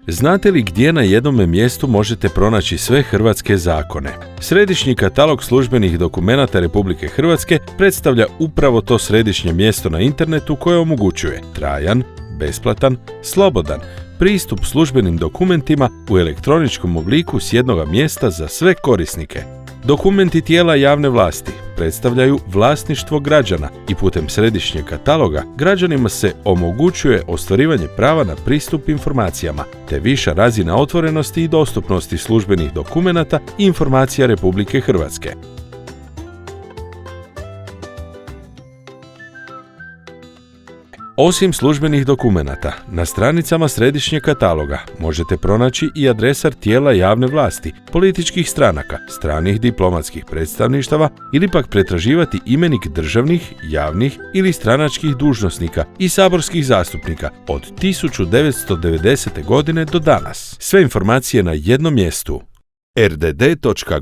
Znate li gdje na jednome mjestu možete pronaći sve hrvatske zakone? Središnji katalog službenih dokumenata Republike Hrvatske predstavlja upravo to središnje mjesto na internetu koje omogućuje trajan, besplatan, slobodan pristup službenim dokumentima u elektroničkom obliku s jednoga mjesta za sve korisnike. Dokumenti tijela javne vlasti predstavljaju vlasništvo građana i putem središnjeg kataloga građanima se omogućuje ostvarivanje prava na pristup informacijama te viša razina otvorenosti i dostupnosti službenih dokumenata i informacija Republike Hrvatske. Osim službenih dokumenata, na stranicama središnjeg kataloga možete pronaći i adresar tijela javne vlasti, političkih stranaka, stranih diplomatskih predstavništava ili pak pretraživati imenik državnih, javnih ili stranačkih dužnosnika i saborskih zastupnika od 1990. godine do danas. Sve informacije na jednom mjestu. rdd.gov.hr